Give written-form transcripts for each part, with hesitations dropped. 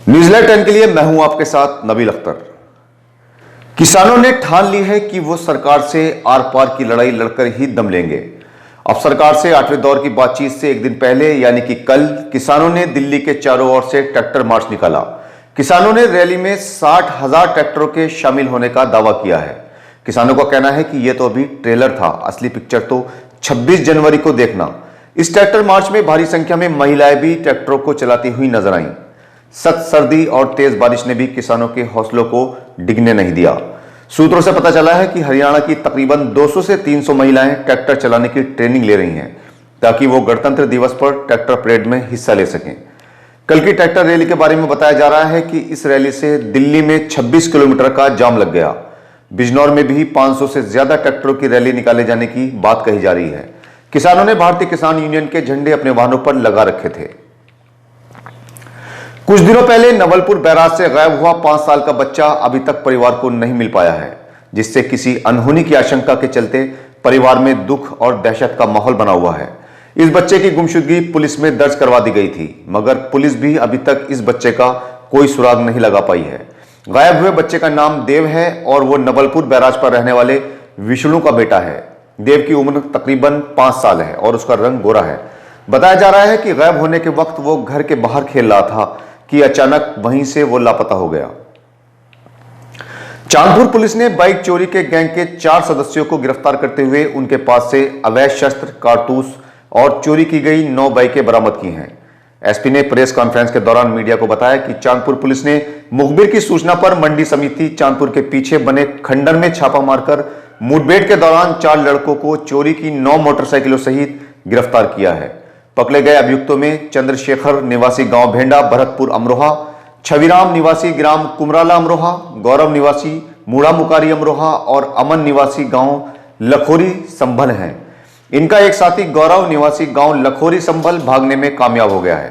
New Zealand 10 के लिए मैं हूं आपके साथ नबील अख्तर। किसानों ने ठान ली है कि वो सरकार से आर पार की लड़ाई लड़कर ही दम लेंगे। अब सरकार से 8वें दौर की बातचीत से एक दिन पहले यानी कि कल किसानों ने दिल्ली के चारों ओर से ट्रैक्टर मार्च निकाला। किसानों ने रैली में 60,000 ट्रैक्टरों के शामिल होने का दावा किया है। किसानों का कहना है कि यह तो अभी ट्रेलर था, असली पिक्चर तो 26 जनवरी को देखना। इस ट्रैक्टर मार्च में भारी संख्या में महिलाएं भी ट्रैक्टरों को चलाती हुई नजर आईं। सख्त सर्दी और तेज बारिश ने भी किसानों के हौसलों को डिगने नहीं दिया। सूत्रों से पता चला है कि हरियाणा की तकरीबन 200 से 300 महिलाएं ट्रैक्टर चलाने की ट्रेनिंग ले रही हैं ताकि वो गणतंत्र दिवस पर ट्रैक्टर परेड में हिस्सा ले सकें। कल की ट्रैक्टर रैली के बारे में बताया जा रहा है कि इस रैली से दिल्ली में 26 किलोमीटर का जाम लग गया। बिजनौर में भी 500 से ज्यादा ट्रैक्टरों की रैली निकाले जाने की बात कही जा रही है। किसानों ने भारतीय किसान यूनियन के झंडे अपने वाहनों पर लगा रखे थे। कुछ दिनों पहले नवलपुर बैराज से गायब हुआ 5 साल का बच्चा अभी तक परिवार को नहीं मिल पाया है, जिससे किसी अनहोनी की आशंका के चलते परिवार में दुख और दहशत का माहौल बना हुआ है। इस बच्चे की गुमशुदगी पुलिस में दर्ज करवा दी गई थी, मगर पुलिस भी अभी तक इस बच्चे का कोई सुराग नहीं लगा पाई है। गायब हुए बच्चे का नाम देव है और वो नवलपुर बैराज पर रहने वाले विष्णु का बेटा है। देव की उम्र तकरीबन 5 साल है और उसका रंग गोरा है। बताया जा रहा है कि गायब होने के वक्त वो घर के बाहर खेल रहा था कि अचानक वहीं से वो लापता हो गया। चांदपुर पुलिस ने बाइक चोरी के गैंग के 4 सदस्यों को गिरफ्तार करते हुए उनके पास से अवैध शस्त्र, कारतूस और चोरी की गई 9 बाइकें बरामद की हैं। एसपी ने प्रेस कॉन्फ्रेंस के दौरान मीडिया को बताया कि चांदपुर पुलिस ने मुखबिर की सूचना पर मंडी समिति चांदपुर के पीछे बने खंडर में छापा मारकर मुठभेड़ के दौरान 4 लड़कों को चोरी की 9 मोटरसाइकिलों सहित गिरफ्तार किया है। पकड़े गए अभियुक्तों में चंद्रशेखर निवासी गांव भेंडा भरतपुर अमरोहा, छविराम निवासी ग्राम कुमराला अमरोहा, गौरव निवासी मूड़ा मुकारी अमरोहा और अमन निवासी गांव लखोरी संभल हैं। इनका एक साथी गौरव निवासी गांव लखोरी संभल भागने में कामयाब हो गया है।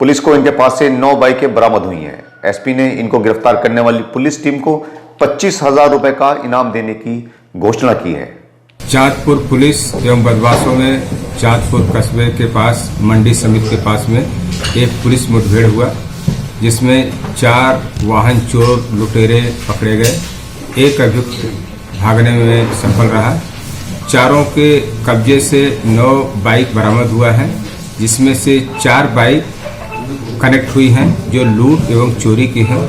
पुलिस को इनके पास से 9 बाइकें बरामद हुई हैं। एसपी ने इनको गिरफ्तार करने वाली पुलिस टीम को 25,000 रुपए का इनाम देने की घोषणा की है। चांदपुर पुलिस एवं बदमाशों में चांदपुर कस्बे के पास मंडी समिति के पास में एक पुलिस मुठभेड़ हुआ, जिसमें 4 वाहन चोर लुटेरे पकड़े गए। एक अभियुक्त भागने में सफल रहा। चारों के कब्जे से 9 बाइक बरामद हुआ है, जिसमें से 4 बाइक कनेक्ट हुई हैं जो लूट एवं चोरी की हैं।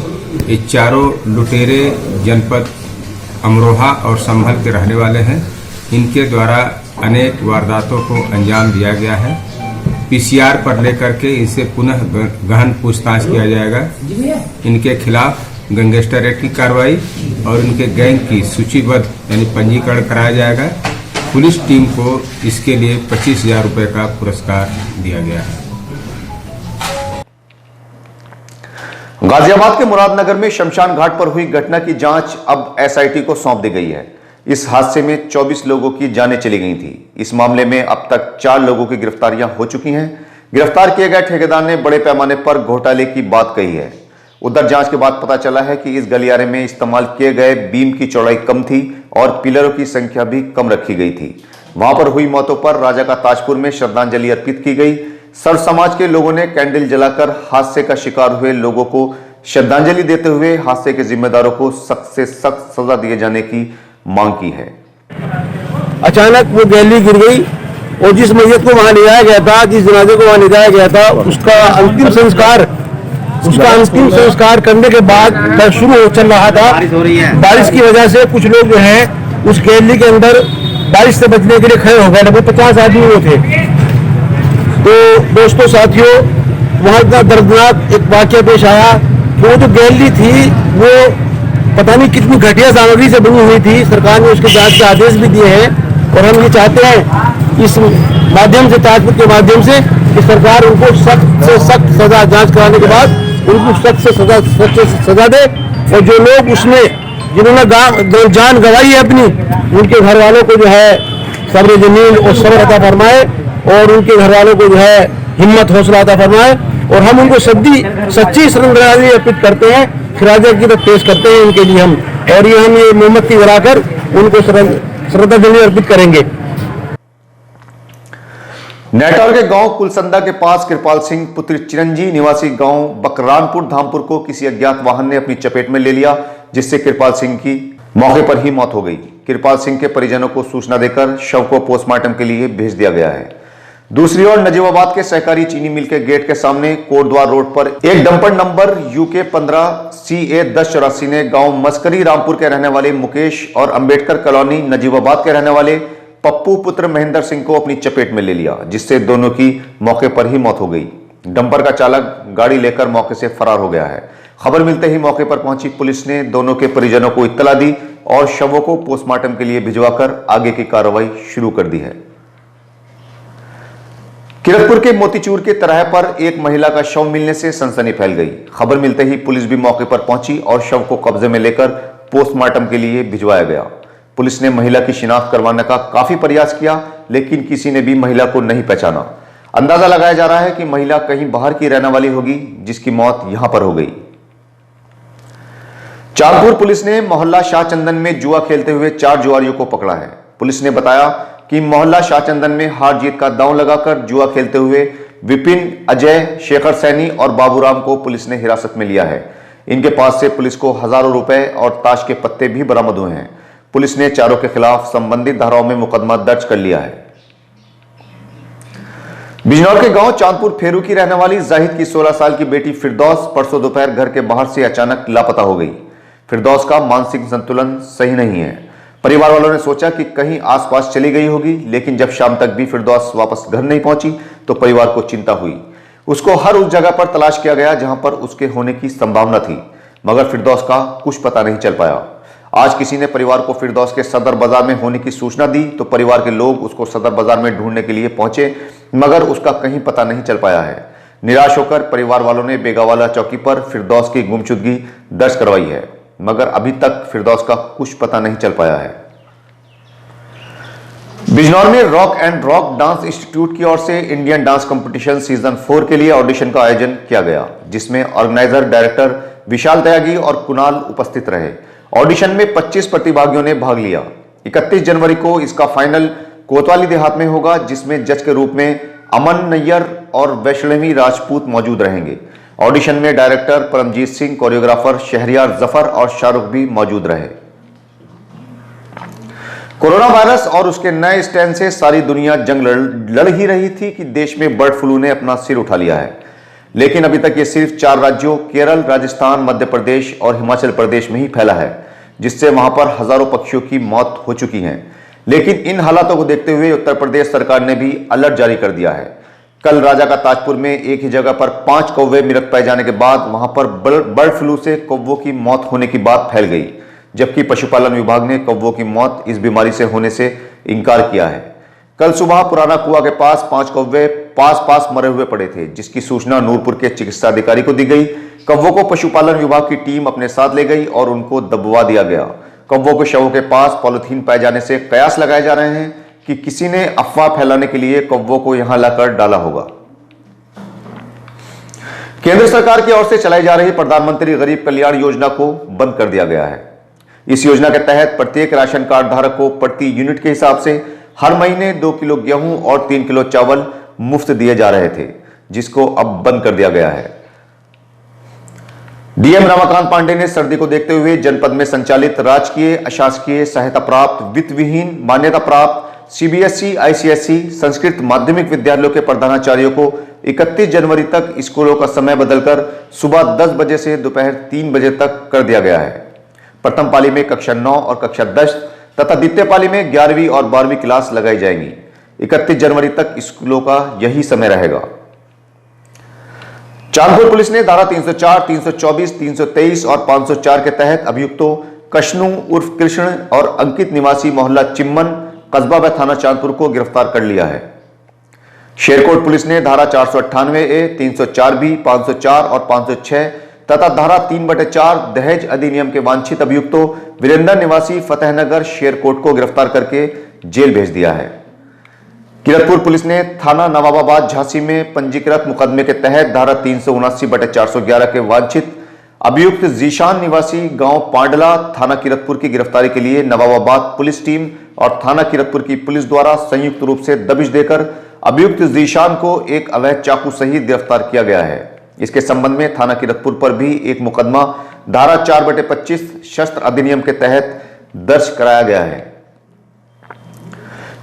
ये चारों लुटेरे जनपद अमरोहा और संभल के रहने वाले हैं। इनके द्वारा अनेक वारदातों को अंजाम दिया गया है। पीसीआर पर लेकर के इनसे पुनः गहन पूछताछ किया जाएगा। इनके खिलाफ गैंगस्टर एक्ट की कार्रवाई और इनके गैंग की सूचीबद्ध यानी पंजीकरण कराया जाएगा। पुलिस टीम को इसके लिए 25,000 रुपए का पुरस्कार दिया गया है। गाजियाबाद के मुरादनगर में शमशान घाट पर हुई घटना की जांच अब एसआईटी को सौंप दी गई है। इस हादसे में 24 लोगों की जानें चली गई थी। इस मामले में अब तक 4 लोगों की गिरफ्तारियां हो चुकी हैं। गिरफ्तार किए गए ठेकेदार ने बड़े पैमाने पर घोटाले की बात कही है। उधर जांच के बाद पता चला है कि इस गलियारे में इस्तेमाल किए गए बीम की चौड़ाई कम थी और पिलरों की संख्या भी कम रखी गई थी। वहां पर हुई मौतों पर राजा का ताजपुर में श्रद्धांजलि अर्पित की गई। सर्व समाज के लोगों ने कैंडल जलाकर हादसे का शिकार हुए लोगों को श्रद्धांजलि देते हुए हादसे के जिम्मेदारों को सख्त से सख्त सजा दिए जाने की मांग की है। अचानक वो गैली गिर गई और जिस मैयत को वहां ले जाया गया था, जिस जनाजे को वहां ले जाया गया था, उसका अंतिम संस्कार करने के बाद शुरू चल रहा था। बारिश की वजह से कुछ लोग जो हैं उस गैली के अंदर बारिश से बचने के लिए खड़े हो गए। लगभग 50 आदमी वो थे। तो दोस्तों साथियों, वहां इतना दर्दनाक एक वाकया पेश आया कि वो जो गैली थी वो पता नहीं कितनी घटिया सामग्री से बनी हुई थी। सरकार ने उसके जांच के आदेश भी दिए हैं और हम ये चाहते हैं इस माध्यम से, ताजपुर के माध्यम से, कि सरकार उनको सख्त से सख्त सजा, जांच कराने के बाद उनको सख्त से सजा दे। और जो लोग उसमें जिन्होंने जान गंवाई है अपनी, उनके घर वालों को जो है सब्र जमील और सब्र अता फरमाए और उनके घर वालों को जो है हिम्मत हौसला अता फरमाए। और हम उनको सच्ची श्रद्धांजलि अर्पित करते हैं, खिराजे की तरफ पेश करते हैं उनके लिए हम, और ये हम ये मोमबत्ती जलाकर उनको श्रद्धांजलि अर्पित करेंगे। नेटौर के गांव कुलसंदा के पास कृपाल सिंह पुत्र चिरंजी निवासी गांव बकरानपुर धामपुर को किसी अज्ञात वाहन ने अपनी चपेट में ले लिया, जिससे कृपाल सिंह की मौके पर ही मौत हो गई। कृपाल सिंह के परिजनों को सूचना देकर शव को पोस्टमार्टम के लिए भेज दिया गया है। दूसरी ओर नजीबाबाद के सहकारी चीनी मिल के गेट के सामने कोटद्वार रोड पर एक डंपर नंबर UK 15 CA 1084 ने गांव मस्करी रामपुर के रहने वाले मुकेश और अंबेडकर कॉलोनी नजीबाबाद के रहने वाले पप्पू पुत्र महेंद्र सिंह को अपनी चपेट में ले लिया, जिससे दोनों की मौके पर ही मौत हो गई। डंपर का चालक गाड़ी लेकर मौके से फरार हो गया है। खबर मिलते ही मौके पर पहुंची पुलिस ने दोनों के परिजनों को इत्तला दी और शवों को पोस्टमार्टम के लिए भिजवाकर आगे की कार्रवाई शुरू कर दी है। किरतपुर के मोतीचूर के तरह पर एक महिला का शव मिलने से सनसनी फैल गई। खबर मिलते ही पुलिस भी मौके पर पहुंची और शव को कब्जे में लेकर पोस्टमार्टम के लिए भिजवाया गया। पुलिस ने महिला की शिनाख्त करवाने का काफी प्रयास किया, लेकिन किसी ने भी महिला को नहीं पहचाना। अंदाजा लगाया जा रहा है कि महिला कहीं बाहर की रहने वाली होगी, जिसकी मौत यहां पर हो गई। चांदपुर पुलिस ने मोहल्ला शाहचंदन में जुआ खेलते हुए 4 जुआरियों को पकड़ा है। पुलिस ने बताया कि मोहल्ला शाहचंदन में हार जीत का दांव लगाकर जुआ खेलते हुए विपिन, अजय, शेखर सैनी और बाबूराम को पुलिस ने हिरासत में लिया है। इनके पास से पुलिस को हजारों रुपए और ताश के पत्ते भी बरामद हुए हैं। पुलिस ने चारों के खिलाफ संबंधित धाराओं में मुकदमा दर्ज कर लिया है। बिजनौर के गांव चांदपुर फेरू की रहने वाली जाहिद की 16 साल की बेटी फिरदौस परसों दोपहर घर के बाहर से अचानक लापता हो गई। फिरदौस का मानसिक संतुलन सही नहीं है। परिवार वालों ने सोचा कि कहीं आसपास चली गई होगी, लेकिन जब शाम तक भी फिरदौस वापस घर नहीं पहुंची तो परिवार को चिंता हुई। उसको हर उस जगह पर तलाश किया गया जहां पर उसके होने की संभावना थी, मगर फिरदौस का कुछ पता नहीं चल पाया। आज किसी ने परिवार को फिरदौस के सदर बाजार में होने की सूचना दी तो परिवार के लोग उसको सदर बाजार में ढूंढने के लिए पहुंचे, मगर उसका कहीं पता नहीं चल पाया है। निराश होकर परिवार वालों ने बेगावाला चौकी पर फिरदौस की गुमशुदगी दर्ज करवाई है, मगर अभी तक फिरदौस का कुछ पता नहीं चल पाया है। बिजनौर में rock and rock dance institute की ओर से इंडियन डांस कंपटीशन सीजन 4 के लिए ऑडिशन का आयोजन किया गया, जिसमें ऑर्गेनाइजर डायरेक्टर विशाल त्यागी और कुणाल उपस्थित रहे। ऑडिशन में 25 प्रतिभागियों ने भाग लिया। 31 जनवरी को इसका फाइनल कोतवाली देहात में होगा, जिसमें जज के रूप में अमन नैयर और वैष्णवी राजपूत मौजूद रहेंगे। ऑडिशन में डायरेक्टर परमजीत सिंह, कोरियोग्राफर शहरियार जफर और शाहरुख भी मौजूद रहे। कोरोना वायरस और उसके नए स्ट्रेन से सारी दुनिया जंग लड़ ही रही थी कि देश में बर्ड फ्लू ने अपना सिर उठा लिया है, लेकिन अभी तक ये सिर्फ 4 राज्यों केरल, राजस्थान, मध्य प्रदेश और हिमाचल प्रदेश में ही फैला है, जिससे वहां पर हजारों पक्षियों की मौत हो चुकी है। लेकिन इन हालातों को देखते हुए उत्तर प्रदेश सरकार ने भी अलर्ट जारी कर दिया है। कल राजा का ताजपुर में एक ही जगह पर 5 कौवे मृत पाए जाने के बाद वहां पर बर्ड फ्लू से कौवों की मौत होने की बात फैल गई, जबकि पशुपालन विभाग ने कौवों की मौत इस बीमारी से होने से इंकार किया है। कल सुबह पुराना कुआ के पास 5 कौवे पास मरे हुए पड़े थे, जिसकी सूचना नूरपुर के चिकित्सा अधिकारी को दी गई। कौवों को पशुपालन विभाग की टीम अपने साथ ले गई और उनको दबवा दिया गया। कौवों के शवों के पास पॉलिथीन पाए जाने से कयास लगाए जा रहे हैं कि किसी ने अफवाह फैलाने के लिए कौवों को यहां लाकर डाला होगा। केंद्र सरकार की ओर से चलाई जा रही प्रधानमंत्री गरीब कल्याण योजना को बंद कर दिया गया है। इस योजना के तहत प्रत्येक राशन कार्ड धारक को प्रति यूनिट के हिसाब से हर महीने 2 किलो गेहूं और 3 किलो चावल मुफ्त दिए जा रहे थे, जिसको अब बंद कर दिया गया है। डीएम रमाकांत पांडे ने सर्दी को देखते हुए जनपद में संचालित राजकीय, अशासकीय, सहायता प्राप्त, वित्त विहीन, मान्यता प्राप्त सीबीएसई, आईसीएसई, संस्कृत माध्यमिक विद्यालयों के प्रधानाचार्यों को 31 जनवरी तक स्कूलों का समय बदलकर सुबह 10 बजे से दोपहर 3 बजे तक कर दिया गया है। प्रथम पाली में कक्षा 9 और कक्षा 10 तथा द्वितीय पाली में 11वीं और 12वीं क्लास लगाई जाएंगी। 31 जनवरी तक स्कूलों का यही समय रहेगा। चांदपुर पुलिस ने धारा 304, 324, 323 और 504 के तहत अभियुक्तों कशनू उर्फ कृष्ण और अंकित निवासी मोहल्ला चिम्मन, कस्बा व थाना चांदपुर को गिरफ्तार कर लिया है। शेरकोट पुलिस ने धारा 498A, 304B, 504 और 506 तथा धारा 3/4 दहेज अधिनियम के वांछित अभियुक्तों वीरेंद्र निवासी फतेहनगर शेरकोट को गिरफ्तार करके जेल भेज दिया है। किरतपुर पुलिस ने थाना नवाबाबाद झांसी में पंजीकृत मुकदमे के तहत धारा 379/411 के वांछित अभियुक्त जीशान निवासी गांव पांडला, थाना किरतपुर की गिरफ्तारी के लिए नवाबाबाद पुलिस टीम और थाना किरतपुर की पुलिस द्वारा संयुक्त रूप से दबिश देकर अभियुक्त जीशान को एक अवैध चाकू सहित गिरफ्तार किया गया है। इसके संबंध में थाना किरतपुर पर भी एक मुकदमा धारा 4/25 शस्त्र अधिनियम के तहत दर्ज कराया गया है।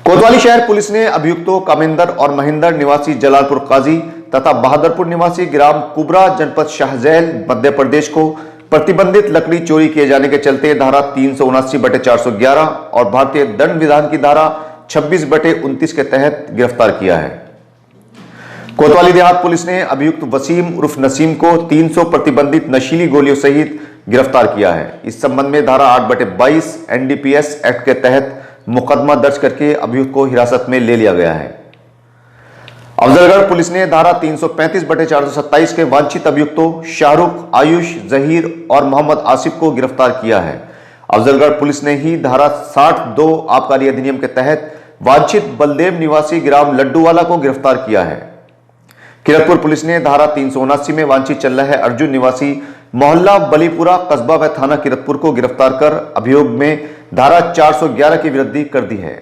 कोतवाली शहर पुलिस ने अभियुक्तों कामेंदर और महेंद्र निवासी जलालपुर काजी तथा बहादुरपुर निवासी ग्राम कुबरा जनपद शाहजैल मध्य प्रदेश को प्रतिबंधित लकड़ी चोरी किए जाने के चलते धारा 379/411 और भारतीय दंड विधान की धारा 26/29 के तहत गिरफ्तार किया है। कोतवाली देहात पुलिस ने अभियुक्त वसीम उर्फ नसीम को 300 प्रतिबंधित नशीली गोलियों सहित गिरफ्तार किया है। इस संबंध में धारा 8/22 एनडीपीएस एक्ट के तहत मुकदमा दर्ज करके अभियुक्त को हिरासत में ले लिया गया है। अफजलगढ़ पुलिस ने धारा 335/427 के वांछित अभियुक्तों शाहरुख, आयुष, जहीर और मोहम्मद आसिफ को गिरफ्तार किया है। अफजलगढ़ पुलिस ने ही धारा 62 आबकारी अधिनियम के तहत वांछित बलदेव निवासी ग्राम लड्डूवाला को गिरफ्तार किया है। किरतपुर पुलिस ने धारा 379 में वांछित चल्लह अर्जुन निवासी मोहल्ला बलीपुरा कस्बा व थाना किरतपुर को गिरफ्तार कर अभियोग में धारा 411 की वृद्धि कर दी है।